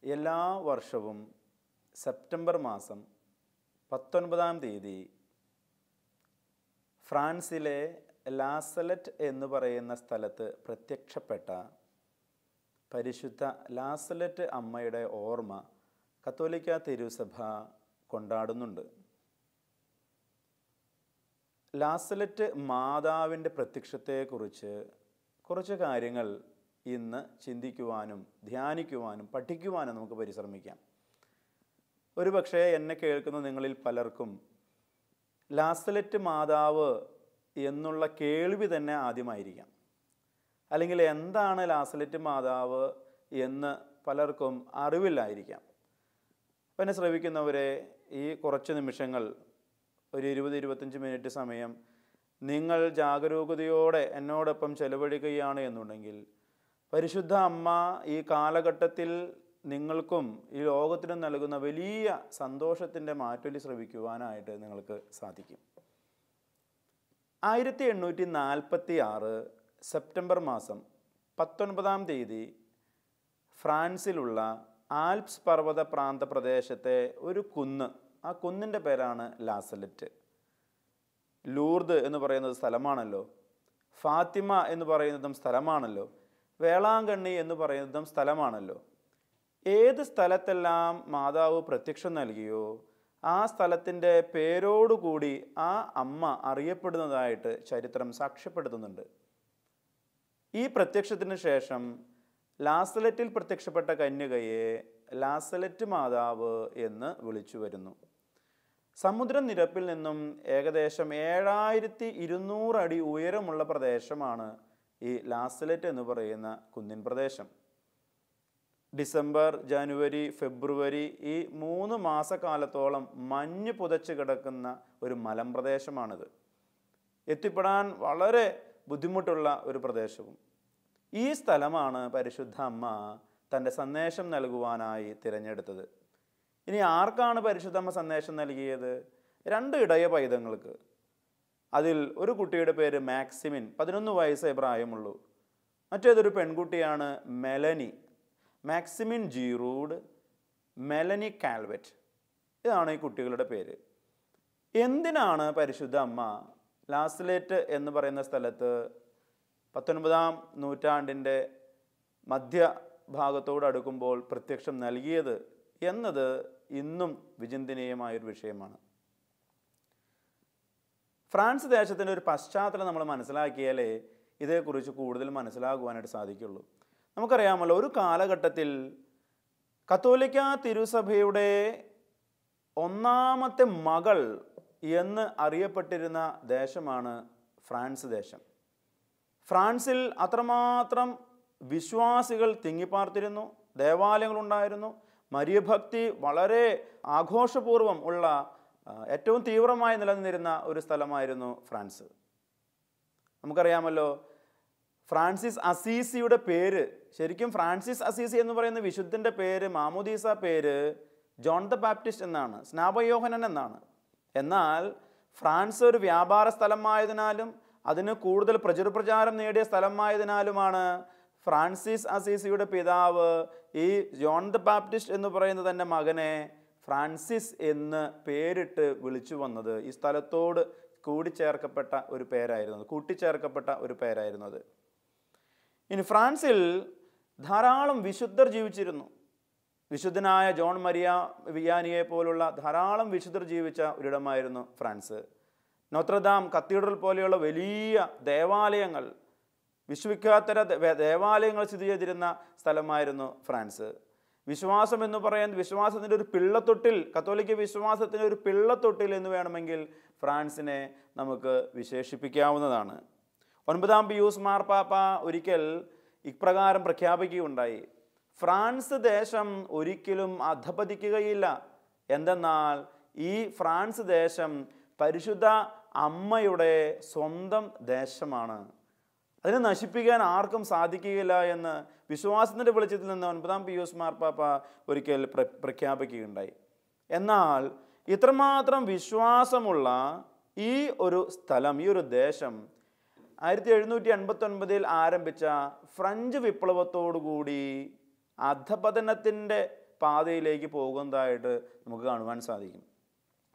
എല്ലാ വർഷവും സെപ്റ്റംബർ മാസം 19-ാം തീയതി ഫ്രാൻസിലെ ലാസലറ്റ് എന്ന് പറയുന്ന സ്ഥലത്ത് പ്രത്യക്ഷപ്പെട്ട പരിശുദ്ധ ലാസലറ്റ് അമ്മയുടെ ഓർമ്മ കത്തോലിക്ക തിരുസഭ കൊണ്ടാടുന്നുണ്ട്. ലാസലറ്റ് മാതാവിൻ്റെ പ്രത്യക്ഷത്തെക്കുറിച്ച് കുറച്ച് കാര്യങ്ങൾ ഇന്ന് ചിന്തിക്കുവാനും ധ്യാനിക്കുവാനും പഠിക്കുവാനും നമുക്ക് പരിശ്രമിക്കാം. ഒരു പക്ഷേ എന്നെ കേൾക്കുന്ന നിങ്ങളിൽ പലർക്കും ലാസലറ്റ് മാതാവ് എന്നുള്ള കേൾവി തന്നെ ആദ്യമായിരിക്കാം. അല്ലെങ്കിൽ എന്താണ് ലാസലറ്റ് മാതാവ് എന്ന് പലർക്കും അറിവില്ലായിരിക്കാം. അപ്പം എന്നെ ശ്രവിക്കുന്നവരെ, ഈ കുറച്ച് നിമിഷങ്ങൾ, ഒരു 20-25 മിനിറ്റ് സമയം നിങ്ങൾ ജാഗരൂകതയോടെ എന്നോടൊപ്പം ചെലവഴിക്കുകയാണ് എന്നുണ്ടെങ്കിൽ പരിശുദ്ധ അമ്മ ഈ കാലഘട്ടത്തിൽ നിങ്ങൾക്കും ഈ ലോകത്തിനും നൽകുന്ന വലിയ സന്തോഷത്തിൻ്റെ മാറ്റൊലി ശ്രവിക്കുവാനായിട്ട് നിങ്ങൾക്ക് സാധിക്കും. 1846 സെപ്റ്റംബർ മാസം 19-ാം തീയതി ഫ്രാൻസിലുള്ള ആൽപ്സ് പർവ്വത പ്രാന്ത പ്രദേശത്തെ ഒരു കുന്ന്, ആ കുന്നിൻ്റെ പേരാണ് ലാസലറ്റ്. ലൂർദ് എന്ന് പറയുന്നത് സ്ഥലമാണല്ലോ, ഫാത്തിമ എന്ന് പറയുന്നതും സ്ഥലമാണല്ലോ, വേളാങ്കണ്ണി എന്ന് പറയുന്നതും സ്ഥലമാണല്ലോ. ഏത് സ്ഥലത്തെല്ലാം മാതാവ് പ്രത്യക്ഷം നൽകിയോ ആ സ്ഥലത്തിൻ്റെ പേരോടുകൂടി ആ അമ്മ അറിയപ്പെടുന്നതായിട്ട് ചരിത്രം സാക്ഷ്യപ്പെടുത്തുന്നുണ്ട്. ഈ പ്രത്യക്ഷത്തിന് ശേഷം ലാസലറ്റിൽ പ്രത്യക്ഷപ്പെട്ട കന്യകയെ ലാസലറ്റ് മാതാവ് എന്ന് വിളിച്ചു വരുന്നു. സമുദ്രനിരപ്പിൽ നിന്നും ഏകദേശം 7200 അടി ഉയരമുള്ള പ്രദേശമാണ് ഈ ലാസലറ്റ് എന്ന് പറയുന്ന കുന്നിൻ പ്രദേശം. ഡിസംബർ, ജനുവരി, ഫെബ്രുവരി ഈ 3 മാസക്കാലത്തോളം മഞ്ഞ് പുതച്ച് കിടക്കുന്ന ഒരു മലമ്പ്രദേശമാണിത്. എത്തിപ്പെടാൻ വളരെ ബുദ്ധിമുട്ടുള്ള ഒരു പ്രദേശവും. ഈ സ്ഥലമാണ് പരിശുദ്ധ അമ്മ തൻ്റെ സന്ദേശം നൽകുവാനായി തിരഞ്ഞെടുത്തത്. ഇനി ആർക്കാണ് പരിശുദ്ധ അമ്മ സന്ദേശം നൽകിയത്? 2 ഇടയ പൈതങ്ങൾക്ക്. അതിൽ ഒരു കുട്ടിയുടെ പേര് മാക്സിമിൻ, 11 വയസ്സേ പ്രായമുള്ളൂ. മറ്റേതൊരു പെൺകുട്ടിയാണ് മെലനി. മാക്സിമിൻ ജീറൂഡ്, മെലനി കാൽവെറ്റ്, ഇതാണ് ഈ കുട്ടികളുടെ പേര്. എന്തിനാണ് പരിശുദ്ധ അമ്മ ലാസലറ്റ് എന്ന് പറയുന്ന സ്ഥലത്ത് 19-ാം നൂറ്റാണ്ടിൻ്റെ മധ്യഭാഗത്തോട് അടുക്കുമ്പോൾ പ്രത്യക്ഷം നൽകിയത് എന്നത് ഇന്നും വിചിന്തനീയമായൊരു വിഷയമാണ്. ഫ്രാൻസ് ദേശത്തിൻ്റെ ഒരു പശ്ചാത്തലം നമ്മൾ മനസ്സിലാക്കിയാലേ ഇതേക്കുറിച്ച് കൂടുതൽ മനസ്സിലാകുവാനായിട്ട് സാധിക്കുള്ളൂ. നമുക്കറിയാമല്ലോ, ഒരു കാലഘട്ടത്തിൽ കത്തോലിക്ക തിരുസഭയുടെ 1ാമത്തെ മകൾ എന്ന് അറിയപ്പെട്ടിരുന്ന ദേശമാണ് ഫ്രാൻസ് ദേശം. ഫ്രാൻസിൽ അത്രമാത്രം വിശ്വാസികൾ തിങ്ങിപ്പാർത്തിരുന്നു, ദേവാലയങ്ങളുണ്ടായിരുന്നു, മരിയഭക്തി വളരെ ആഘോഷപൂർവം ഉള്ള ഏറ്റവും തീവ്രമായി നിലനിന്നിരുന്ന ഒരു സ്ഥലമായിരുന്നു ഫ്രാൻസ്. നമുക്കറിയാമല്ലോ, ഫ്രാൻസിസ് അസീസിയുടെ പേര്, ശരിക്കും ഫ്രാൻസിസ് അസീസി എന്ന് പറയുന്ന വിശുദ്ധൻ്റെ പേര്, മാമോദീസ പേര് ജോൺ ദ ബാപ്റ്റിസ്റ്റ് എന്നാണ്, സ്നാപയോഹനൻ എന്നാണ്. എന്നാൽ ഫ്രാൻസ് ഒരു വ്യാപാര സ്ഥലമായതിനാലും അതിന് കൂടുതൽ പ്രചാരം നേടിയ സ്ഥലമായതിനാലുമാണ് ഫ്രാൻസിസ് അസീസിയുടെ പിതാവ് ഈ ജോൺ ദ ബാപ്റ്റിസ്റ്റ് എന്ന് പറയുന്ന തൻ്റെ മകനെ ഫ്രാൻസിസ് എന്ന് പേരിട്ട് വിളിച്ചു വന്നത്. ഈ സ്ഥലത്തോട് കൂട്ടിച്ചേർക്കപ്പെട്ട ഒരു പേരായിരുന്നു അത്. ഇനി ഫ്രാൻസിൽ ധാരാളം വിശുദ്ധർ ജീവിച്ചിരുന്നു. വിശുദ്ധനായ ജോൺ മരിയ വിയാനിയെ പോലുള്ള ധാരാളം വിശുദ്ധർ ജീവിച്ച ഒരിടമായിരുന്നു ഫ്രാൻസ്. നോത്രദാം കത്തീഡ്രൽ പോലെയുള്ള വലിയ ദേവാലയങ്ങൾ, വിശ്വവിഖ്യാതര ദേവാലയങ്ങൾ സ്ഥിതി ചെയ്തിരുന്ന സ്ഥലമായിരുന്നു ഫ്രാൻസ്. വിശ്വാസം എന്ന് പറയുന്നത് വിശ്വാസത്തിൻ്റെ ഒരു പിള്ളത്തൊട്ടിൽ, കത്തോലിക്ക വിശ്വാസത്തിൻ്റെ ഒരു പിള്ളത്തൊട്ടിൽ എന്ന് വേണമെങ്കിൽ ഫ്രാൻസിനെ നമുക്ക് വിശേഷിപ്പിക്കാവുന്നതാണ്. 9-ാം പിയൂസ് മാർപ്പാപ്പ ഒരിക്കൽ ഇപ്രകാരം പ്രഖ്യാപിക്കുകയുണ്ടായി: ഫ്രാൻസ് ദേശം ഒരിക്കലും അധപതിക്കുകയില്ല. എന്തെന്നാൽ ഈ ഫ്രാൻസ് ദേശം പരിശുദ്ധ അമ്മയുടെ സ്വന്തം ദേശമാണ്, അതിനെ നശിപ്പിക്കാൻ ആർക്കും സാധിക്കുകയില്ല എന്ന് വിശ്വാസത്തിൻ്റെ വെളിച്ചത്തിൽ നിന്ന് 9-ാം പിയൂസ് മാർപ്പാപ്പ ഒരിക്കൽ പ്രഖ്യാപിക്കുകയുണ്ടായി. എന്നാൽ ഇത്രമാത്രം വിശ്വാസമുള്ള ഈ ഒരു സ്ഥലം, ഈ ഒരു ദേശം 1789 ആരംഭിച്ച ഫ്രഞ്ച് വിപ്ലവത്തോടുകൂടി അധപതനത്തിൻ്റെ പാതയിലേക്ക് പോകുന്നതായിട്ട് നമുക്ക് കാണുവാൻ സാധിക്കും.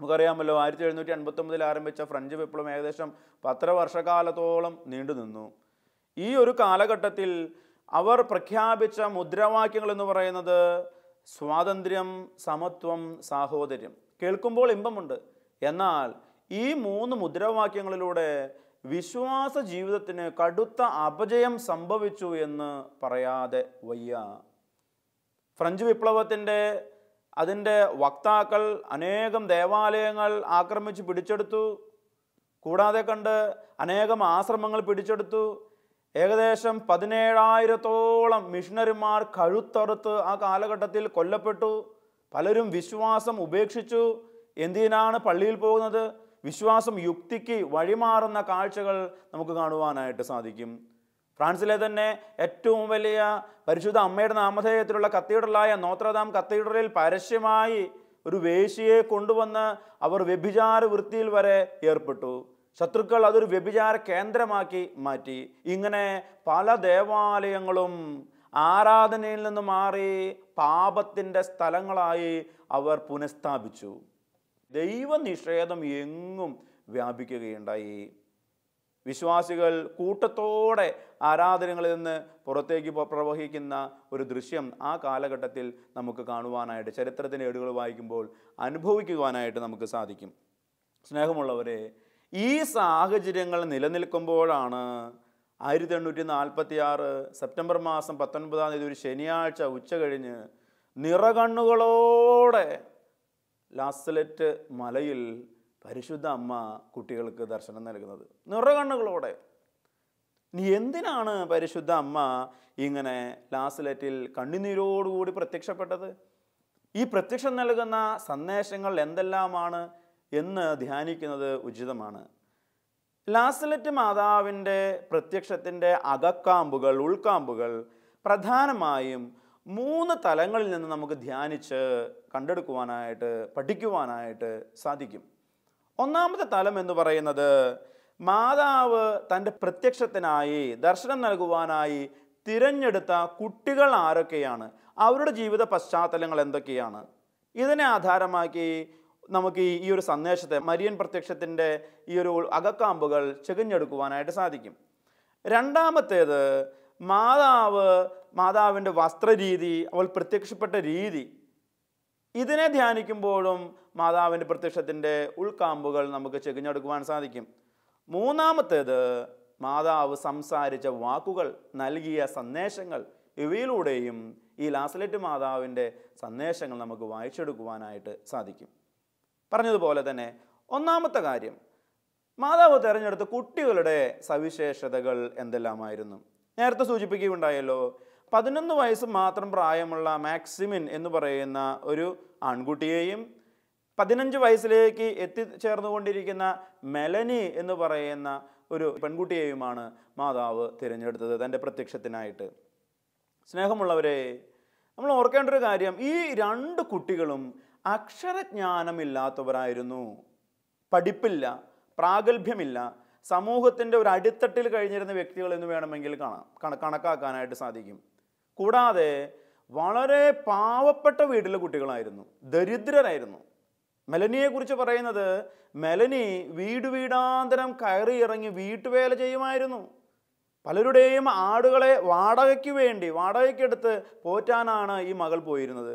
നമുക്കറിയാമല്ലോ, 1789 ആരംഭിച്ച ഫ്രഞ്ച് വിപ്ലവം ഏകദേശം 10 വർഷക്കാലത്തോളം നീണ്ടു നിന്നു. ഈ ഒരു കാലഘട്ടത്തിൽ അവർ പ്രഖ്യാപിച്ച മുദ്രാവാക്യങ്ങൾ എന്ന് പറയുന്നത് സ്വാതന്ത്ര്യം, സമത്വം, സാഹോദര്യം. കേൾക്കുമ്പോൾ ഇമ്പമുണ്ട്. എന്നാൽ ഈ 3 മുദ്രാവാക്യങ്ങളിലൂടെ വിശ്വാസ ജീവിതത്തിന് കടുത്ത അപജയം സംഭവിച്ചു എന്ന് പറയാതെ വയ്യ. ഫ്രഞ്ച് വിപ്ലവത്തിൻ്റെ അതിൻ്റെ വക്താക്കൾ അനേകം ദേവാലയങ്ങൾ ആക്രമിച്ച് പിടിച്ചെടുത്തു. കൂടാതെ കണ്ട് അനേകം ആശ്രമങ്ങൾ പിടിച്ചെടുത്തു. ഏകദേശം 17,000-ഓളം മിഷണറിമാർ കഴുത്തറുത്ത് ആ കാലഘട്ടത്തിൽ കൊല്ലപ്പെട്ടു. പലരും വിശ്വാസം ഉപേക്ഷിച്ചു. എന്തിനാണ് പള്ളിയിൽ പോകുന്നത്? വിശ്വാസം യുക്തിക്ക് വഴിമാറുന്ന കാഴ്ചകൾ നമുക്ക് കാണുവാനായിട്ട് സാധിക്കും. ഫ്രാൻസിലെ തന്നെ ഏറ്റവും വലിയ പരിശുദ്ധ അമ്മയുടെ നാമധേയത്തിലുള്ള കത്തീഡ്രലായ നോത്രദാം കത്തീഡ്രലിൽ പരസ്യമായി ഒരു വേശ്യയെ കൊണ്ടുവന്ന് അവർ വ്യഭിചാര വൃത്തിയിൽ വരെ ഏർപ്പെട്ടു. ശത്രുക്കൾ അതൊരു വ്യഭിചാര കേന്ദ്രമാക്കി മാറ്റി. ഇങ്ങനെ പല ദേവാലയങ്ങളും ആരാധനയിൽ നിന്ന് മാറി പാപത്തിൻ്റെ സ്ഥലങ്ങളായി അവർ പുനഃസ്ഥാപിച്ചു. ദൈവനിഷേധം എങ്ങും വ്യാപിക്കുകയുണ്ടായി. വിശ്വാസികൾ കൂട്ടത്തോടെ ആരാധനകളിൽ നിന്ന് പുറത്തേക്ക് പ്രവഹിക്കുന്ന ഒരു ദൃശ്യം ആ കാലഘട്ടത്തിൽ നമുക്ക് കാണുവാനായിട്ട്, ചരിത്രത്തിൻ്റെ ഏടുകൾ വായിക്കുമ്പോൾ അനുഭവിക്കുവാനായിട്ട് നമുക്ക് സാധിക്കും. സ്നേഹമുള്ളവരെ, ഈ സാഹചര്യങ്ങൾ നിലനിൽക്കുമ്പോഴാണ് 1846 സെപ്റ്റംബർ മാസം 19-ാം തീയതി ഒരു ശനിയാഴ്ച ഉച്ച കഴിഞ്ഞ് നിറകണ്ണുകളോടെ ലാസലറ്റ് മലയിൽ പരിശുദ്ധ അമ്മ കുട്ടികൾക്ക് ദർശനം നൽകുന്നത്. നിറകണ്ണുകളോടെ. നീ എന്തിനാണ് പരിശുദ്ധ അമ്മ ഇങ്ങനെ ലാസലറ്റിൽ കണ്ണുനീരോടുകൂടി പ്രത്യക്ഷപ്പെട്ടത്? ഈ പ്രത്യക്ഷം നൽകുന്ന സന്ദേശങ്ങൾ എന്തെല്ലാമാണ് എന്ന് ധ്യാനിക്കുന്നത് ഉചിതമാണ്. ലാസലറ്റ് മാതാവിൻ്റെ പ്രത്യക്ഷത്തിൻ്റെ അകക്കാമ്പുകൾ, ഉൾക്കാമ്പുകൾ പ്രധാനമായും 3 തലങ്ങളിൽ നിന്ന് നമുക്ക് ധ്യാനിച്ച് കണ്ടെടുക്കുവാനായിട്ട്, പഠിക്കുവാനായിട്ട് സാധിക്കും. ഒന്നാമത്തെ തലം എന്ന് പറയുന്നത് മാതാവ് തൻ്റെ പ്രത്യക്ഷത്തിനായി, ദർശനം നൽകുവാനായി തിരഞ്ഞെടുത്ത കുട്ടികൾ ആരൊക്കെയാണ്, അവരുടെ ജീവിത പശ്ചാത്തലങ്ങൾ എന്തൊക്കെയാണ്. ഇതിനെ ആധാരമാക്കി നമുക്ക് ഈ ഒരു സന്ദേശത്തെ, മരിയൻ പ്രത്യക്ഷത്തിൻ്റെ ഈ ഒരു അകക്കാമ്പുകൾ ചെകഞ്ഞെടുക്കുവാനായിട്ട് സാധിക്കും. രണ്ടാമത്തേത് മാതാവിൻ്റെ വസ്ത്രരീതി, അവൾ പ്രത്യക്ഷപ്പെട്ട രീതി. ഇതിനെ ധ്യാനിക്കുമ്പോഴും മാതാവിൻ്റെ പ്രത്യക്ഷത്തിൻ്റെ ഉൾക്കാമ്പുകൾ നമുക്ക് ചെകഞ്ഞെടുക്കുവാൻ സാധിക്കും. മൂന്നാമത്തേത് മാതാവ് സംസാരിച്ച വാക്കുകൾ, നൽകിയ സന്ദേശങ്ങൾ. ഇവയിലൂടെയും ഈ ലാസലറ്റ് മാതാവിൻ്റെ സന്ദേശങ്ങൾ നമുക്ക് വായിച്ചെടുക്കുവാനായിട്ട് സാധിക്കും. പറഞ്ഞതുപോലെ തന്നെ ഒന്നാമത്തെ കാര്യം, മാതാവ് തിരഞ്ഞെടുത്ത കുട്ടികളുടെ സവിശേഷതകൾ എന്തെല്ലാമായിരുന്നു? നേരത്തെ സൂചിപ്പിക്കുകയുണ്ടായല്ലോ, 11 വയസ്സ് മാത്രം പ്രായമുള്ള മാക്സിമിൻ എന്ന് പറയുന്ന ഒരു ആൺകുട്ടിയെയും 15 വയസ്സിലേക്ക് എത്തിച്ചേർന്നുകൊണ്ടിരിക്കുന്ന മെലനി എന്ന് പറയുന്ന ഒരു പെൺകുട്ടിയെയുമാണ് മാതാവ് തിരഞ്ഞെടുത്തത് തൻ്റെ പ്രത്യക്ഷത്തിനായിട്ട്. സ്നേഹമുള്ളവരെ, നമ്മൾ ഓർക്കേണ്ട ഒരു കാര്യം, ഈ 2 കുട്ടികളും അക്ഷരജ്ഞാനമില്ലാത്തവരായിരുന്നു. പഠിപ്പില്ല, പ്രാഗൽഭ്യമില്ല, സമൂഹത്തിൻ്റെ ഒരു അടിത്തട്ടിൽ കഴിഞ്ഞിരുന്ന വ്യക്തികൾ എന്ന് വേണമെങ്കിൽ കണക്കാക്കാനായിട്ട് സാധിക്കും. കൂടാതെ വളരെ പാവപ്പെട്ട വീട്ടിലെ കുട്ടികളായിരുന്നു, ദരിദ്രരായിരുന്നു. മെലനിയെക്കുറിച്ച് പറയുന്നത്, മെലനി വീടാന്തരം കയറി ഇറങ്ങി വീട്ടുവേല ചെയ്യുമായിരുന്നു. പലരുടെയും ആടുകളെ വാടകയ്ക്കെടുത്ത് പോറ്റാനാണ് ഈ മകൾ പോയിരുന്നത്.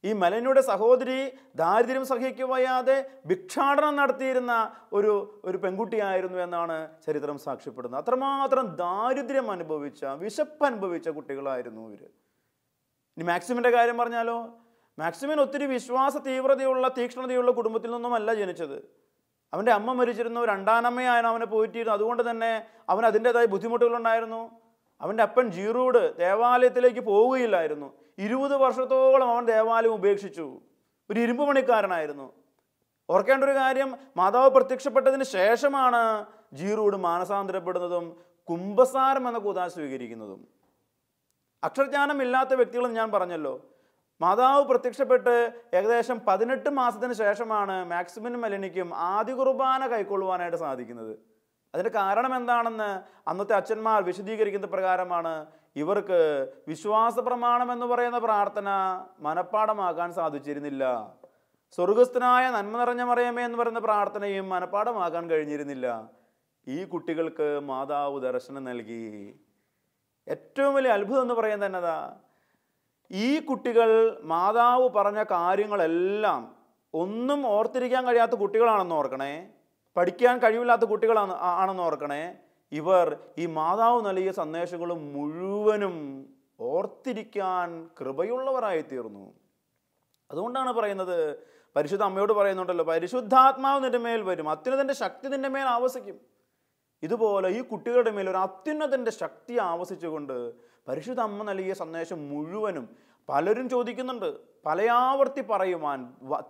ഈ മെലനിയുടെ സഹോദരി ദാരിദ്ര്യം സഹിക്കുവയ്യാതെ ഭിക്ഷാടനം നടത്തിയിരുന്ന ഒരു പെൺകുട്ടിയായിരുന്നു എന്നാണ് ചരിത്രം സാക്ഷ്യപ്പെടുന്നത്. അത്രമാത്രം ദാരിദ്ര്യം അനുഭവിച്ച, വിശപ്പ് അനുഭവിച്ച കുട്ടികളായിരുന്നു ഇവർ. ഇനി മാക്സിമിൻ്റെ കാര്യം പറഞ്ഞാലോ, മാക്സിമിൻ ഒത്തിരി വിശ്വാസ തീക്ഷ്ണതയുള്ള കുടുംബത്തിൽ നിന്നുമല്ല ജനിച്ചത്. അവൻ്റെ അമ്മ മരിച്ചിരുന്നു, രണ്ടാനമ്മയാണ് അവനെ പോറ്റിയിരുന്നു. അതുകൊണ്ട് തന്നെ അവൻ അതിൻ്റെതായ ബുദ്ധിമുട്ടുകളുണ്ടായിരുന്നു. അവൻ്റെ അപ്പൻ ജീറൂഡ് ദേവാലയത്തിലേക്ക് പോവുകയില്ലായിരുന്നു. 20 വർഷത്തോളം അവൻ ദേവാലയം ഉപേക്ഷിച്ചു. ഒരു ഇരുമ്പ് പണിക്കാരനായിരുന്നു. ഓർക്കേണ്ട ഒരു കാര്യം, മാതാവ് പ്രത്യക്ഷപ്പെട്ടതിന് ശേഷമാണ് ജീറൂഡ് മാനസാന്തരപ്പെടുന്നതും കുംഭസാരം എന്ന കൂതാശ സ്വീകരിക്കുന്നതും. അക്ഷരജ്ഞാനം ഇല്ലാത്ത വ്യക്തികളെന്ന് ഞാൻ പറഞ്ഞല്ലോ. മാതാവ് പ്രത്യക്ഷപ്പെട്ട് ഏകദേശം 18 മാസത്തിന് ശേഷമാണ് മാക്സിമിനും മെലനിക്കും ആദ്യ കുർബാന കൈക്കൊള്ളുവാനായിട്ട് സാധിക്കുന്നത്. അതിൻ്റെ കാരണം എന്താണെന്ന് അന്നത്തെ അച്ഛന്മാർ വിശദീകരിക്കുന്ന പ്രകാരമാണ്, ഇവർക്ക് വിശ്വാസ പ്രമാണം എന്ന് പറയുന്ന പ്രാർത്ഥന മനഃപ്പാഠമാക്കാൻ സാധിച്ചിരുന്നില്ല. സ്വർഗസ്ഥനായ നന്മ നിറഞ്ഞ മറിയമേ എന്ന് പറയുന്ന പ്രാർത്ഥനയും മനഃപ്പാഠമാക്കാൻ കഴിഞ്ഞിരുന്നില്ല. ഈ കുട്ടികൾക്ക് മാതാവ് ദർശനം നൽകി. ഏറ്റവും വലിയ അത്ഭുതം എന്ന് പറയുന്നത് എന്നതാ, ഈ കുട്ടികൾ മാതാവ് പറഞ്ഞ കാര്യങ്ങളെല്ലാം ഒന്നും ഓർത്തിരിക്കാൻ കഴിയാത്ത കുട്ടികളാണെന്ന് ഓർക്കണേ, പഠിക്കാൻ കഴിവില്ലാത്ത കുട്ടികളാണെന്ന് ഓർക്കണേ. ഇവർ ഈ മാതാവ് നൽകിയ സന്ദേശങ്ങളും മുഴുവനും ഓർത്തിരിക്കാൻ കൃപയുള്ളവരായി തീർന്നു. അതുകൊണ്ടാണ് പറയുന്നത്, പരിശുദ്ധ അമ്മയോട് പറയുന്നുണ്ടല്ലോ, പരിശുദ്ധാത്മാവ് നിന്റെ മേൽ വരും, അത്യുന്നതന്റെ ശക്തി നിന്റെ മേൽ ആവസിക്കും. ഇതുപോലെ ഈ കുട്ടികളുടെ മേൽ ഒരു അത്യുന്നതന്റെ ശക്തി ആവസിച്ചുകൊണ്ട് പരിശുദ്ധ അമ്മ നൽകിയ സന്ദേശം മുഴുവനും പലരും ചോദിക്കുന്നുണ്ട്, പലയാവർത്തി പറയുവാൻ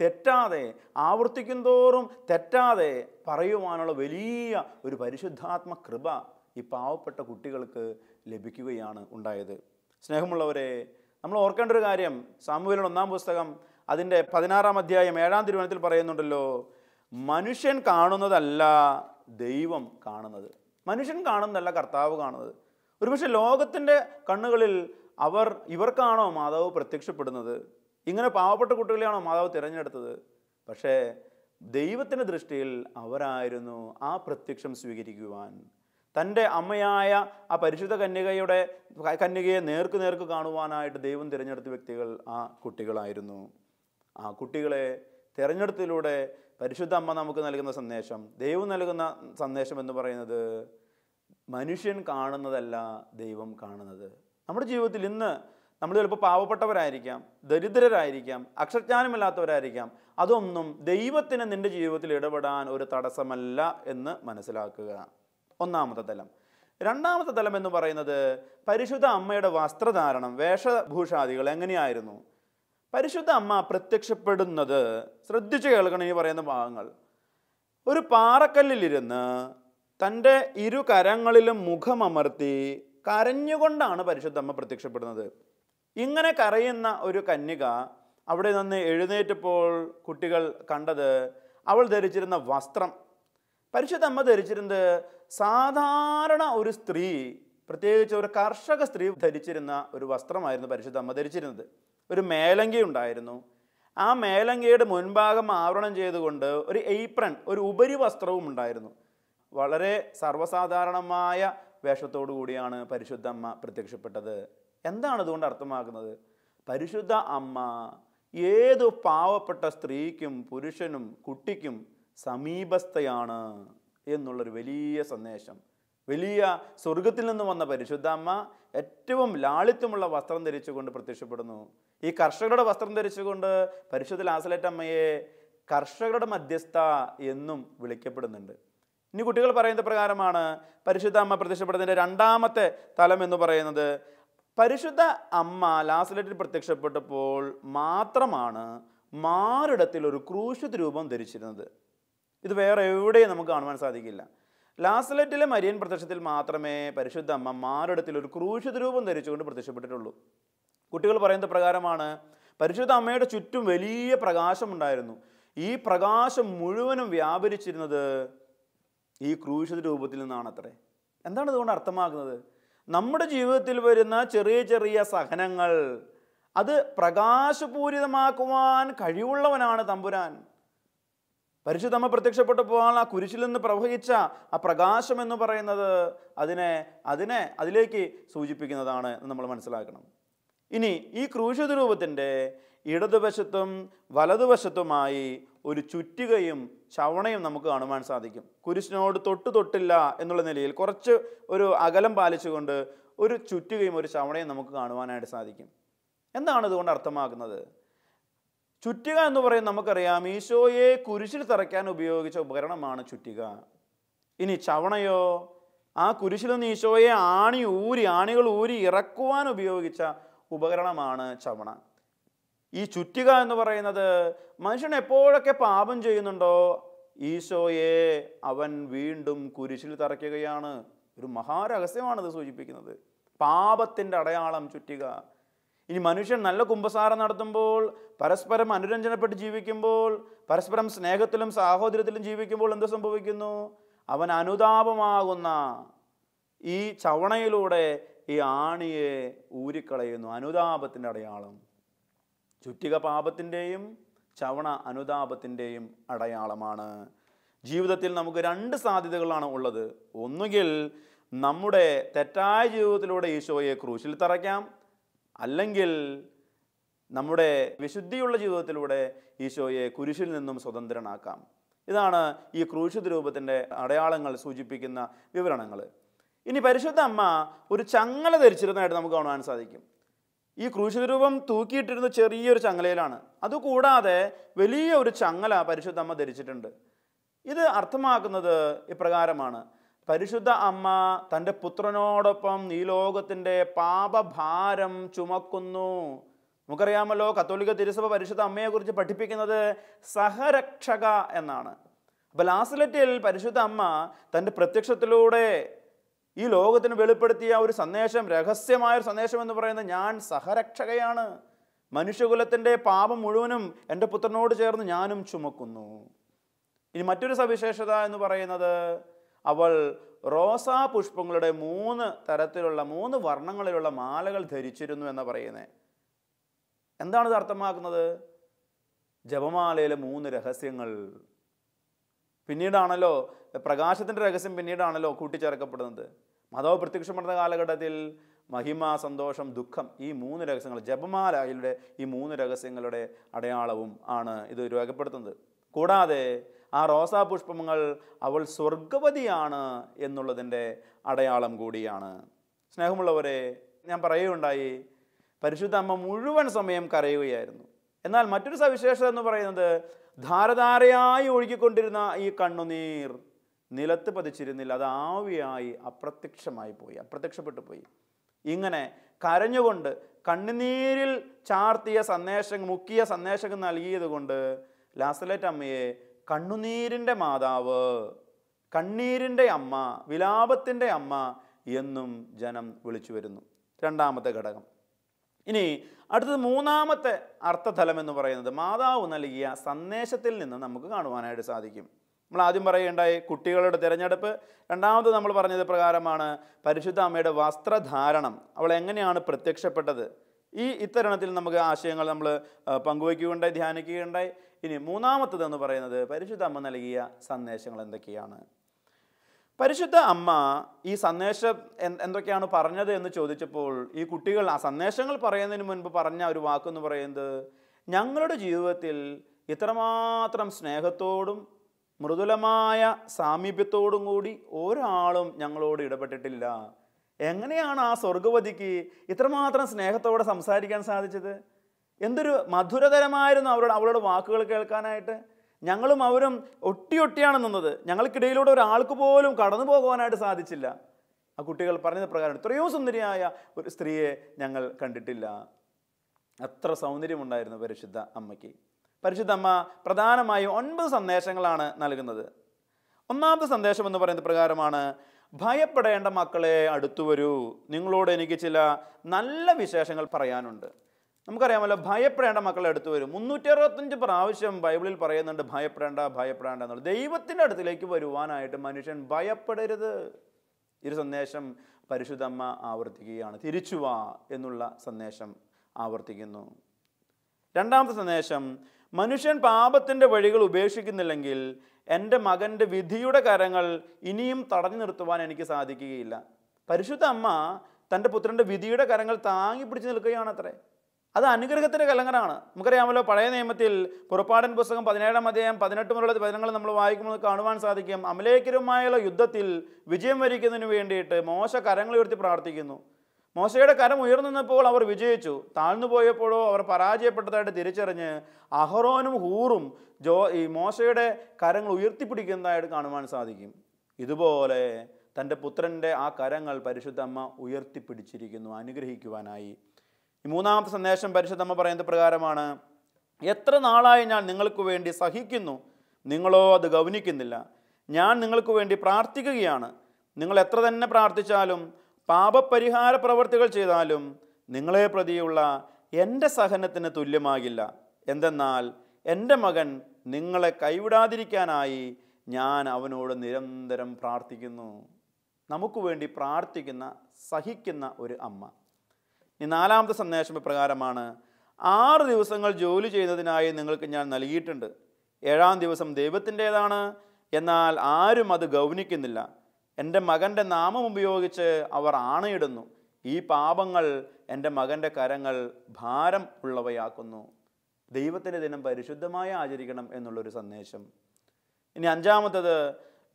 തെറ്റാതെ, ആവർത്തിക്കും തോറും തെറ്റാതെ പറയുവാനുള്ള വലിയ ഒരു പരിശുദ്ധാത്മ കൃപ ഈ പാവപ്പെട്ട കുട്ടികൾക്ക് ലഭിക്കുകയാണ് ഉണ്ടായത്. സ്നേഹമുള്ളവരെ, നമ്മൾ ഓർക്കേണ്ട ഒരു കാര്യം, സാമുവേലിന്റെ 1-ാം പുസ്തകം അതിൻ്റെ 16-ാം അധ്യായം 7-ാം തിരുവചനത്തിൽ പറയുന്നുണ്ടല്ലോ, മനുഷ്യൻ കാണുന്നതല്ല ദൈവം കാണുന്നത്. മനുഷ്യൻ കാണുന്നതല്ല കർത്താവ് കാണുന്നത്. ഒരുപക്ഷെ ലോകത്തിൻ്റെ കണ്ണുകളിൽ ഇവർക്കാണോ മാതാവ് പ്രത്യക്ഷപ്പെടുന്നത്? ഇങ്ങനെ പാവപ്പെട്ട കുട്ടികളെയാണോ മാതാവ് തിരഞ്ഞെടുത്തത്? പക്ഷേ ദൈവത്തിൻ്റെ ദൃഷ്ടിയിൽ അവരായിരുന്നു ആ പ്രത്യക്ഷം സ്വീകരിക്കുവാൻ. തൻ്റെ അമ്മയായ ആ പരിശുദ്ധ കന്യകയെ നേർക്ക് കാണുവാനായിട്ട് ദൈവം തിരഞ്ഞെടുത്ത വ്യക്തികൾ ആ കുട്ടികളായിരുന്നു. ആ കുട്ടികളെ തിരഞ്ഞെടുത്തതിലൂടെ പരിശുദ്ധ അമ്മ നമുക്ക് നൽകുന്ന സന്ദേശം, ദൈവം നൽകുന്ന സന്ദേശം എന്ന് പറയുന്നത്, മനുഷ്യൻ കാണുന്നതല്ല ദൈവം കാണുന്നത്. നമ്മുടെ ജീവിതത്തിൽ ഇന്ന് നമ്മൾ ചിലപ്പോൾ പാവപ്പെട്ടവരായിരിക്കാം, ദരിദ്രരായിരിക്കാം, അക്ഷരജ്ഞാനമില്ലാത്തവരായിരിക്കാം. അതൊന്നും ദൈവത്തിന് നിൻ്റെ ജീവിതത്തിൽ ഇടപെടാൻ ഒരു തടസ്സമല്ല എന്ന് മനസ്സിലാക്കുക. ഒന്നാമത്തെ തലം. രണ്ടാമത്തെ തലം എന്ന് പറയുന്നത്, പരിശുദ്ധ അമ്മയുടെ വസ്ത്രധാരണം, വേഷഭൂഷാദികൾ എങ്ങനെയായിരുന്നു? പരിശുദ്ധ അമ്മ പ്രത്യക്ഷപ്പെടുന്നത്, ശ്രദ്ധിച്ചു കേൾക്കണം ഈ പറയുന്ന ഭാഗങ്ങൾ. ഒരു പാറക്കല്ലിലിരുന്ന് തൻ്റെ ഇരു കരങ്ങളിലും മുഖമമർത്തി കരഞ്ഞുകൊണ്ടാണ് പരിശുദ്ധ അമ്മ പ്രത്യക്ഷപ്പെടുന്നത്. ഇങ്ങനെ കരയുന്ന ഒരു കന്യക അവിടെ നിന്ന് എഴുന്നേറ്റപ്പോൾ കുട്ടികൾ കണ്ടത് അവൾ ധരിച്ചിരുന്ന വസ്ത്രം. പരിശുദ്ധ അമ്മ ധരിച്ചിരുന്നത് സാധാരണ ഒരു സ്ത്രീ, പ്രത്യേകിച്ച് ഒരു കർഷക സ്ത്രീ ധരിച്ചിരുന്ന ഒരു വസ്ത്രമായിരുന്നു പരിശുദ്ധ അമ്മ ധരിച്ചിരുന്നത്. ഒരു മേലങ്കി ഉണ്ടായിരുന്നു. ആ മേലങ്കയുടെ മുൻഭാഗം ആവരണം ചെയ്തുകൊണ്ട് ഒരു എയ്പ്രൺ, ഒരു ഉപരി വസ്ത്രവും ഉണ്ടായിരുന്നു. വളരെ സർവ്വസാധാരണമായ വേഷത്തോടു കൂടിയാണ് പരിശുദ്ധ അമ്മ പ്രത്യക്ഷപ്പെട്ടത്. എന്താണ് ഇതുകൊണ്ട് അർത്ഥമാക്കുന്നത്? പരിശുദ്ധ അമ്മ ഏതു പാവപ്പെട്ട സ്ത്രീക്കും പുരുഷനും കുട്ടിക്കും സമീപസ്ഥയാണ് എന്നുള്ളൊരു വലിയ സന്ദേശം. വലിയ സ്വർഗത്തിൽ നിന്ന് വന്ന പരിശുദ്ധ അമ്മ ഏറ്റവും ലാളിത്യമുള്ള വസ്ത്രം ധരിച്ചുകൊണ്ട് പ്രത്യക്ഷപ്പെടുന്നു. ഈ കർഷകരുടെ വസ്ത്രം ധരിച്ചുകൊണ്ട് പരിശുദ്ധ ലാസലേറ്റ് അമ്മയെ കർഷകരുടെ മധ്യസ്ഥ എന്നും വിളിക്കപ്പെടുന്നുണ്ട്. ഇനി കുട്ടികൾ പറയുന്ന പ്രകാരമാണ് പരിശുദ്ധ അമ്മ പ്രത്യക്ഷപ്പെടുന്നതിൻ്റെ രണ്ടാമത്തെ തലം എന്ന് പറയുന്നത്, പരിശുദ്ധ അമ്മ ലാസലേറ്റിൽ പ്രത്യക്ഷപ്പെട്ടപ്പോൾ മാത്രമാണ് മാറിടത്തിൽ ഒരു ക്രൂശിത രൂപം ധരിച്ചിരുന്നത്. ഇത് വേറെ എവിടെയും നമുക്ക് കാണുവാൻ സാധിക്കില്ല. ലാസലേറ്റിലെ മരിയൻ പ്രത്യക്ഷത്തിൽ മാത്രമേ പരിശുദ്ധ അമ്മ മാറിടത്തിൽ ഒരു ക്രൂശിത രൂപം ധരിച്ചുകൊണ്ട് പ്രത്യക്ഷപ്പെട്ടിട്ടുള്ളൂ. കുട്ടികൾ പറയുന്ന പ്രകാരമാണ്, പരിശുദ്ധ അമ്മയുടെ ചുറ്റും വലിയ പ്രകാശമുണ്ടായിരുന്നു. ഈ പ്രകാശം മുഴുവനും വ്യാപരിച്ചിരുന്നത് ഈ ക്രൂശിത രൂപത്തിൽ നിന്നാണത്രേ. എന്താണ് ഇതുകൊണ്ട് അർത്ഥമാക്കുന്നത്? നമ്മുടെ ജീവിതത്തിൽ വരുന്ന ചെറിയ ചെറിയ സഹനങ്ങൾ അത് പ്രകാശപൂരിതമാക്കുവാൻ കഴിവുള്ളവനാണ് തമ്പുരാൻ. പരിശുദ്ധമ്മ പ്രത്യക്ഷപ്പെട്ടപ്പോൾ ആ കുരിശിൽ നിന്ന് പ്രവഹിച്ച ആ പ്രകാശം എന്ന് പറയുന്നത് അതിലേക്ക് സൂചിപ്പിക്കുന്നതാണ് എന്ന് നമ്മൾ മനസ്സിലാക്കണം. ഇനി ഈ ക്രൂശിത രൂപത്തിൻ്റെ ഇടതുവശത്തും വലതുവശത്തുമായി ഒരു ചുറ്റികയും ചവണയും നമുക്ക് കാണുവാൻ സാധിക്കും. കുരിശിനോട് തൊട്ടില്ല എന്നുള്ള നിലയിൽ കുറച്ച് ഒരു അകലം പാലിച്ചുകൊണ്ട് ഒരു ചുറ്റികയും ഒരു ചവണയും നമുക്ക് കാണുവാനായിട്ട് സാധിക്കും. എന്താണ് ഇതുകൊണ്ട് അർത്ഥമാക്കുന്നത്? ചുറ്റിക എന്ന് പറയുന്നത് നമുക്കറിയാം, ഈശോയെ കുരിശിൽ തറയ്ക്കാൻ ഉപയോഗിച്ച ഉപകരണമാണ് ചുറ്റിക. ഇനി ചവണയോ, ആ കുരിശിൽ നിന്ന് ഈശോയെ ആണികൾ ഊരി ഇറക്കുവാൻ ഉപയോഗിച്ച ഉപകരണമാണ് ചവണ. ഈ ചുറ്റിക എന്ന് പറയുന്നത് മനുഷ്യൻ എപ്പോഴൊക്കെ പാപം ചെയ്യുന്നുണ്ടോ ഈശോയെ അവൻ വീണ്ടും കുരിശിൽ തറയ്ക്കുകയാണ്. ഒരു മഹാരഹസ്യമാണിത് സൂചിപ്പിക്കുന്നത്. പാപത്തിൻ്റെ അടയാളം ചുറ്റിക. ഇനി മനുഷ്യൻ നല്ല കുമ്പസാരം നടത്തുമ്പോൾ, പരസ്പരം അനുരഞ്ജനപ്പെട്ട് ജീവിക്കുമ്പോൾ, പരസ്പരം സ്നേഹത്തിലും സാഹോദര്യത്തിലും ജീവിക്കുമ്പോൾ എന്ത് സംഭവിക്കുന്നു? അവൻ അനുതാപമാകുന്ന ഈ ചവണയിലൂടെ ഈ ആണിയെ ഊരിക്കളയുന്നു. അനുതാപത്തിൻ്റെ അടയാളം. ചുറ്റിക പാപത്തിൻ്റെയും ചവണ അനുതാപത്തിൻ്റെയും അടയാളമാണ്. ജീവിതത്തിൽ നമുക്ക് രണ്ട് സാധ്യതകളാണ് ഉള്ളത്. ഒന്നുകിൽ നമ്മുടെ തെറ്റായ ജീവിതത്തിലൂടെ ഈശോയെ ക്രൂശിൽ തറയ്ക്കാം, അല്ലെങ്കിൽ നമ്മുടെ വിശുദ്ധിയുള്ള ജീവിതത്തിലൂടെ ഈശോയെ കുരിശിൽ നിന്നും സ്വതന്ത്രനാക്കാം. ഇതാണ് ഈ ക്രൂശിത രൂപത്തിൻ്റെ അടയാളങ്ങൾ സൂചിപ്പിക്കുന്ന വിവരണങ്ങൾ. ഇനി പരിശുദ്ധ അമ്മ ഒരു ചങ്ങല ധരിച്ചിരുന്നതായിട്ട് നമുക്ക് കാണുവാൻ സാധിക്കും. ഈ ക്രൂശിത രൂപം തൂക്കിയിട്ടിരുന്ന ചെറിയൊരു ചങ്ങലയിലാണ്. അതുകൂടാതെ വലിയ ഒരു ചങ്ങല പരിശുദ്ധ അമ്മ ധരിച്ചിട്ടുണ്ട്. ഇത് അർത്ഥമാക്കുന്നത് ഇപ്രകാരമാണ്: പരിശുദ്ധ അമ്മ തൻ്റെ പുത്രനോടൊപ്പം ഈ ലോകത്തിൻ്റെ പാപഭാരം ചുമക്കുന്നു. നമുക്കറിയാമല്ലോ, കത്തോലിക്ക തിരുസഭ പരിശുദ്ധ അമ്മയെക്കുറിച്ച് പഠിപ്പിക്കുന്നത് സഹരക്ഷക എന്നാണ്. അപ്പോൾ ലാസ്ലറ്റിൽ പരിശുദ്ധ അമ്മ തൻ്റെ പ്രത്യക്ഷത്തിലൂടെ ഈ ലോകത്തിന് വെളിപ്പെടുത്തിയ ഒരു സന്ദേശം, രഹസ്യമായൊരു സന്ദേശം എന്ന് പറയുന്നത്, ഞാൻ സഹരക്ഷകയാണ്, മനുഷ്യകുലത്തിൻ്റെ പാപം മുഴുവനും എൻ്റെ പുത്രനോട് ചേർന്ന് ഞാനും ചുമക്കുന്നു. ഇനി മറ്റൊരു സവിശേഷത എന്ന് പറയുന്നത്, അവൾ റോസാ പുഷ്പങ്ങളുടെ 3 തരത്തിലുള്ള 3 വർണ്ണങ്ങളിലുള്ള മാലകൾ ധരിച്ചിരുന്നു എന്ന് പറയുന്നത്. എന്താണിത് അർത്ഥമാക്കുന്നത്? ജപമാലയിലെ 3 രഹസ്യങ്ങൾ. പിന്നീടാണല്ലോ പ്രകാശത്തിൻ്റെ രഹസ്യം പിന്നീടാണല്ലോ കൂട്ടിച്ചേർക്കപ്പെടുന്നത്. മാതാവ് പ്രത്യക്ഷപ്പെടുന്ന കാലഘട്ടത്തിൽ മഹിമ, സന്തോഷം, ദുഃഖം, ഈ 3 രഹസ്യങ്ങൾ, ജപമാലയുടെ ഈ 3 രഹസ്യങ്ങളുടെ അടയാളവും ആണ് ഇത് രേഖപ്പെടുത്തുന്നത്. കൂടാതെ ആ റോസാ പുഷ്പങ്ങൾ അവൾ സ്വർഗവതിയാണ് എന്നുള്ളതിൻ്റെ അടയാളം കൂടിയാണ്. സ്നേഹമുള്ളവരെ, ഞാൻ പറയുകയുണ്ടായി, പരിശുദ്ധ അമ്മ മുഴുവൻ സമയം കരയുകയായിരുന്നു. എന്നാൽ മറ്റൊരു സവിശേഷത എന്ന് പറയുന്നത്, ധാരധാരയായി ഒഴുകിക്കൊണ്ടിരുന്ന ഈ കണ്ണുനീർ നിലത്ത് പതിച്ചിരുന്നില്ല. അത് ആവിയായി അപ്രത്യക്ഷപ്പെട്ടു പോയി. ഇങ്ങനെ കരഞ്ഞുകൊണ്ട് കണ്ണുനീരിൽ ചാർത്തിയ മുക്കിയ സന്ദേശം നൽകിയത് കൊണ്ട് ലാസലറ്റ് അമ്മയെ കണ്ണുനീരിൻ്റെ മാതാവ്, കണ്ണീരിൻ്റെ അമ്മ, വിലാപത്തിൻ്റെ അമ്മ എന്നും ജനം വിളിച്ചു വരുന്നു. രണ്ടാമത്തെ ഘടകം. ഇനി അടുത്തത് മൂന്നാമത്തെ അർത്ഥതലം എന്ന് പറയുന്നത് മാതാവ് നൽകിയ സന്ദേശത്തിൽ നിന്ന് നമുക്ക് കാണുവാനായിട്ട് സാധിക്കും. നമ്മൾ ആദ്യം പറയുകയുണ്ടായി കുട്ടികളുടെ തിരഞ്ഞെടുപ്പ്. രണ്ടാമത് നമ്മൾ പറഞ്ഞത് പ്രകാരമാണ് പരിശുദ്ധ അമ്മയുടെ വസ്ത്രധാരണം, അവൾ എങ്ങനെയാണ് പ്രത്യക്ഷപ്പെട്ടത്. ഇത്തരണത്തിൽ നമുക്ക് ആശയങ്ങൾ നമ്മൾ പങ്കുവയ്ക്കുകയുണ്ടായി, ധ്യാനിക്കുകയുണ്ടായി. ഇനി മൂന്നാമത്തതെന്ന് പറയുന്നത് പരിശുദ്ധ അമ്മ നൽകിയ സന്ദേശങ്ങൾ എന്തൊക്കെയാണ്. പരിശുദ്ധ അമ്മ ഈ സന്ദേശം എന്തൊക്കെയാണ് പറഞ്ഞത് എന്ന് ചോദിച്ചപ്പോൾ ഈ കുട്ടികൾ ആ സന്ദേശങ്ങൾ പറയുന്നതിന് മുൻപ് പറഞ്ഞ ഒരു വാക്കെന്ന് പറയുന്നത്, ഞങ്ങളുടെ ജീവിതത്തിൽ ഇത്രമാത്രം സ്നേഹത്തോടും മൃദുലമായ സാമീപ്യത്തോടും കൂടി ഒരാളും ഞങ്ങളോട് ഇടപെട്ടിട്ടില്ല. എങ്ങനെയാണ് ആ സ്വർഗവതിക്ക് ഇത്രമാത്രം സ്നേഹത്തോടെ സംസാരിക്കാൻ സാധിച്ചത്? എന്തൊരു മധുരതരമായിരുന്നു അവളുടെ വാക്കുകൾ കേൾക്കാനായിട്ട്. ഞങ്ങളും അവരും ഒട്ടിയാണ് നിന്നത്. ഞങ്ങൾക്കിടയിലൂടെ ഒരാൾക്ക് പോലും കടന്നു പോകുവാനായിട്ട് സാധിച്ചില്ല. ആ കുട്ടികൾ പറഞ്ഞത് പ്രകാരം ഇത്രയും സുന്ദരിയായ ഒരു സ്ത്രീയെ ഞങ്ങൾ കണ്ടിട്ടില്ല. അത്ര സൗന്ദര്യമുണ്ടായിരുന്നു പരിശുദ്ധ അമ്മയ്ക്ക്. പരിശുദ്ധ അമ്മ പ്രധാനമായും 9 സന്ദേശങ്ങളാണ് നൽകുന്നത്. ഒന്നാമത്തെ സന്ദേശം എന്ന് പറയുന്നത് പ്രകാരമാണ്, ഭയപ്പെടേണ്ട മക്കളെ അടുത്തു വരൂ, നിങ്ങളോട് എനിക്ക് ചില നല്ല വിശേഷങ്ങൾ പറയാനുണ്ട്. നമുക്കറിയാമല്ലോ, ഭയപ്പെടേണ്ട മക്കളെ അടുത്ത് വരും. 365 പ്രാവശ്യം ബൈബിളിൽ പറയുന്നുണ്ട് ഭയപ്പെടേണ്ട എന്നുള്ളത്. ദൈവത്തിൻ്റെ അടുത്തിലേക്ക് വരുവാനായിട്ട് മനുഷ്യൻ ഭയപ്പെടരുത്. ഈ സന്ദേശം പരിശുദ്ധ അമ്മ ആവർത്തിക്കുകയാണ്. തിരിച്ചു വാ എന്നുള്ള സന്ദേശം ആവർത്തിക്കുന്നു. രണ്ടാമത്തെ സന്ദേശം, മനുഷ്യൻ പാപത്തിൻ്റെ വഴികൾ ഉപേക്ഷിക്കുന്നില്ലെങ്കിൽ എൻ്റെ മകൻ്റെ വിധിയുടെ കരങ്ങൾ ഇനിയും തടഞ്ഞു നിർത്തുവാൻ എനിക്ക് സാധിക്കുകയില്ല. പരിശുദ്ധ അമ്മ തൻ്റെ പുത്രൻ്റെ വിധിയുടെ കരങ്ങൾ താങ്ങി പിടിച്ച് നിൽക്കുകയാണത്രേ. അത് അനുഗ്രഹത്തിൻ്റെ കലങ്ങനാണ്. നമുക്കറിയാമല്ലോ, പഴയ നിയമത്തിൽ പുറപ്പാടൻ പുസ്തകം 17-ാം അധ്യായം 18 മുതലുള്ള വചനങ്ങൾ നമ്മൾ വായിക്കുമ്പോൾ കാണുവാൻ സാധിക്കും. അമലേക്കരുമായുള്ള യുദ്ധത്തിൽ വിജയം വരിക്കുന്നതിന് വേണ്ടിയിട്ട് മോശ കരങ്ങൾ ഉയർത്തി പ്രാർത്ഥിക്കുന്നു. മോശയുടെ കരം ഉയർന്നു നിന്നപ്പോൾ അവർ വിജയിച്ചു, താഴ്ന്നു പോയപ്പോഴോ അവർ പരാജയപ്പെട്ടതായിട്ട് തിരിച്ചറിഞ്ഞ് അഹറോനും ഹൂറും ഈ മോശയുടെ കരങ്ങൾ ഉയർത്തിപ്പിടിക്കുന്നതായിട്ട് കാണുവാൻ സാധിക്കും. ഇതുപോലെ തൻ്റെ പുത്രൻ്റെ ആ കരങ്ങൾ പരിശുദ്ധ അമ്മ ഉയർത്തിപ്പിടിച്ചിരിക്കുന്നു അനുഗ്രഹിക്കുവാനായി. ഈ മൂന്നാമത്തെ സന്ദേശം പരിശുദ്ധ അമ്മ പറയുന്നത് പ്രകാരമാണ്, എത്ര നാളായി ഞാൻ നിങ്ങൾക്ക് വേണ്ടി സഹിക്കുന്നു, നിങ്ങളോ അത് ഗൗനിക്കുന്നില്ല. ഞാൻ നിങ്ങൾക്ക് വേണ്ടി പ്രാർത്ഥിക്കുകയാണ്. നിങ്ങൾ എത്ര തന്നെ പ്രാർത്ഥിച്ചാലും പാപപരിഹാര പ്രവർത്തികൾ ചെയ്താലും നിങ്ങളെ പ്രതിയുള്ള എൻ്റെ സഹനത്തിന് തുല്യമാകില്ല. എന്തെന്നാൽ എൻ്റെ മകൻ നിങ്ങളെ കൈവിടാതിരിക്കാനായി ഞാൻ അവനോട് നിരന്തരം പ്രാർത്ഥിക്കുന്നു. നമുക്ക് വേണ്ടി പ്രാർത്ഥിക്കുന്ന സഹിക്കുന്ന ഒരു അമ്മ. ഇനി നാലാമത്തെ സന്ദേശം ഇപ്രകാരമാണ്: 6 ദിവസങ്ങൾ ജോലി ചെയ്യുന്നതിനായി നിങ്ങൾക്ക് ഞാൻ നൽകിയിട്ടുണ്ട്. 7-ാം ദിവസം ദൈവത്തിൻ്റെതാണ്, എന്നാൽ ആരും അത് ഗൗനിക്കുന്നില്ല. എൻ്റെ മകൻ്റെ നാമം ഉപയോഗിച്ച് അവർ ആണയിടുന്നു. ഈ പാപങ്ങൾ എൻ്റെ മകൻ്റെ കരങ്ങൾ ഭാരം ഉള്ളവയാക്കുന്നു. ദൈവത്തിൻ്റെ ദിനം പരിശുദ്ധമായി ആചരിക്കണം എന്നുള്ളൊരു സന്ദേശം. ഇനി 5-ാമത്തേത്: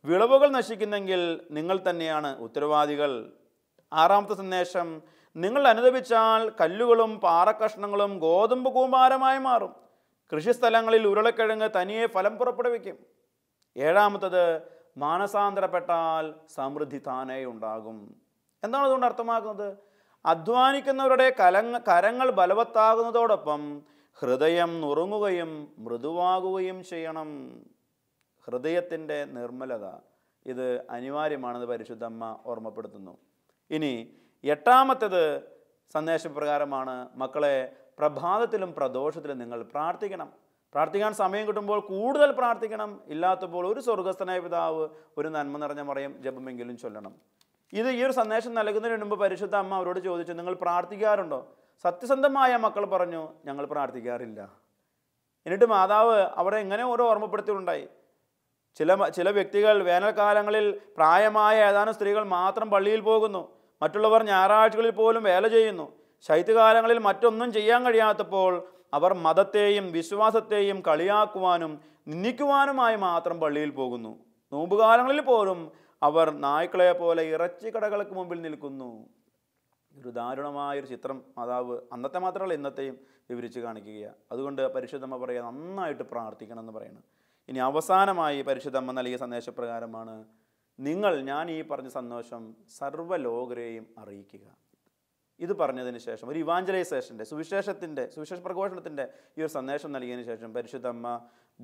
വിളവുകൾ നശിക്കുന്നെങ്കിൽ നിങ്ങൾ തന്നെയാണ് ഉത്തരവാദികൾ. 6-ാമത്തെ സന്ദേശം: നിങ്ങൾ അനുദപിച്ചാൽ കല്ലുകളും പാറക്കഷ്ണങ്ങളും ഗോതമ്പ് കൂമ്പാരമായി മാറും. കൃഷിസ്ഥലങ്ങളിൽ ഉരുളക്കിഴങ്ങ് തനിയെ ഫലം പുറപ്പെടുവിക്കും. 7-ാമത്തേത്: മാനസാന്തരപ്പെട്ടാൽ സമൃദ്ധി താനേ ഉണ്ടാകും. എന്താണ് അതുകൊണ്ട് അർത്ഥമാക്കുന്നത്? അധ്വാനിക്കുന്നവരുടെ കരങ്ങൾ ബലവത്താകുന്നതോടൊപ്പം ഹൃദയം നുറുങ്ങുകയും മൃദുവാകുകയും ചെയ്യണം. ഹൃദയത്തിൻ്റെ നിർമ്മലത ഇത് അനിവാര്യമാണെന്ന് പരിശുദ്ധമ്മ ഓർമ്മപ്പെടുത്തുന്നു. ഇനി 8-ാമത്തേത് സന്ദേശപ്രകാരമാണ്: മക്കളെ, പ്രഭാതത്തിലും പ്രദോഷത്തിലും നിങ്ങൾ പ്രാർത്ഥിക്കണം. പ്രാർത്ഥിക്കാൻ സമയം കിട്ടുമ്പോൾ കൂടുതൽ പ്രാർത്ഥിക്കണം. ഇല്ലാത്തപ്പോൾ ഒരു സ്വർഗസ്ഥനായ പിതാവ്, ഒരു നന്മ നിറഞ്ഞ മറിയം ജപമെങ്കിലും ചൊല്ലണം. ഈ ഒരു സന്ദേശം നൽകുന്നതിന് മുമ്പ് പരിശുദ്ധ അമ്മ അവരോട് ചോദിച്ചു, നിങ്ങൾ പ്രാർത്ഥിക്കാറുണ്ടോ? സത്യസന്ധമായ മക്കൾ പറഞ്ഞു, ഞങ്ങൾ പ്രാർത്ഥിക്കാറില്ല. എന്നിട്ട് മാതാവ് അവരെ എങ്ങനെ ഓരോ ഓർമ്മപ്പെടുത്തിയിട്ടുണ്ടായി. ചില വ്യക്തികൾ വേനൽക്കാലങ്ങളിൽ പ്രായമായ ഏതാനും സ്ത്രീകൾ മാത്രം പള്ളിയിൽ പോകുന്നു. മറ്റുള്ളവർ ഞായറാഴ്ചകളിൽ പോലും വേല ചെയ്യുന്നു. ശൈത്യകാലങ്ങളിൽ മറ്റൊന്നും ചെയ്യാൻ കഴിയാത്തപ്പോൾ അവർ മതത്തെയും വിശ്വാസത്തെയും കളിയാക്കുവാനും നിന്ദിക്കുവാനുമായി മാത്രം പള്ളിയിൽ പോകുന്നു. നോമ്പുകാലങ്ങളിൽ പോലും അവർ നായ്ക്കളെ പോലെ ഇറച്ചിക്കടകൾക്ക് മുമ്പിൽ നിൽക്കുന്നു. ഒരു ദാരുണമായൊരു ചിത്രം മാതാവ് അന്നത്തെ മാത്രമല്ല ഇന്നത്തെയും വിവരിച്ച് കാണിക്കുകയാണ്. അതുകൊണ്ട് പരിശുദ്ധമ്മ പറയുക, നന്നായിട്ട് പ്രാർത്ഥിക്കണം എന്ന് പറയുന്നത്. ഇനി അവസാനമായി പരിശുദ്ധമ്മ നൽകിയ സന്ദേശപ്രകാരമാണ്: ഞാൻ ഈ പറഞ്ഞ സന്ദേശം സർവ്വലോകരെയും അറിയിക്കുക. ഇത് പറഞ്ഞതിന് ശേഷം ഒരു ഇവാഞ്ചലൈസേഷൻ്റെ സുവിശേഷ പ്രഘോഷണത്തിൻ്റെ ഈ ഒരു സന്ദേശം നൽകിയതിന് ശേഷം പരിശുദ്ധമ്മ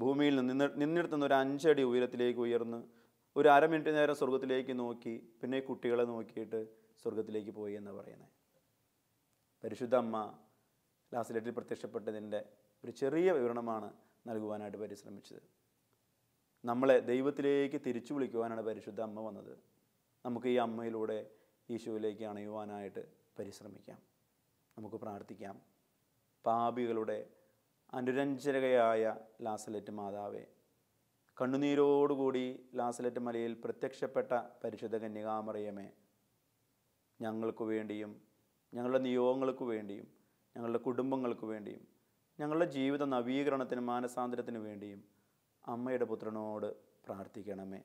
ഭൂമിയിൽ നിന്നിടത്തുന്ന ഒരു 5 അടി ഉയരത്തിലേക്ക് ഉയർന്ന് ഒരു 1/2 മിനിറ്റ് നേരം സ്വർഗത്തിലേക്ക് നോക്കി, പിന്നെ കുട്ടികളെ നോക്കിയിട്ട് സ്വർഗത്തിലേക്ക് പോയി എന്ന് പറയുന്നത്. പരിശുദ്ധ അമ്മ ലാസ്ലേറ്റിൽ പ്രത്യക്ഷപ്പെട്ടതിൻ്റെ ഒരു ചെറിയ വിവരണമാണ് നൽകുവാനായിട്ട് പരിശ്രമിച്ചത്. നമ്മളെ ദൈവത്തിലേക്ക് തിരിച്ചു വിളിക്കുവാനാണ് പരിശുദ്ധ അമ്മ വന്നത്. നമുക്ക് ഈ അമ്മയിലൂടെ ഈശോയിലേക്ക് അണയുവാനായിട്ട് പരിശ്രമിക്കാം. നമുക്ക് പ്രാർത്ഥിക്കാം. പാപികളുടെ അനുരഞ്ജകയായ ലാസലറ്റ് മാതാവേ, കണ്ണുനീരോടുകൂടി ലാസലറ്റ് മലയിൽ പ്രത്യക്ഷപ്പെട്ട പരിശുദ്ധ കന്യകാമറിയമേ, ഞങ്ങൾക്ക് വേണ്ടിയും ഞങ്ങളുടെ നിയോഗങ്ങൾക്ക് വേണ്ടിയും ഞങ്ങളുടെ കുടുംബങ്ങൾക്ക് വേണ്ടിയും ഞങ്ങളുടെ ജീവിത നവീകരണത്തിനും മാനസാന്തരത്തിനു വേണ്ടിയും അമ്മയുടെ പുത്രനോട് പ്രാർത്ഥിക്കണമേ.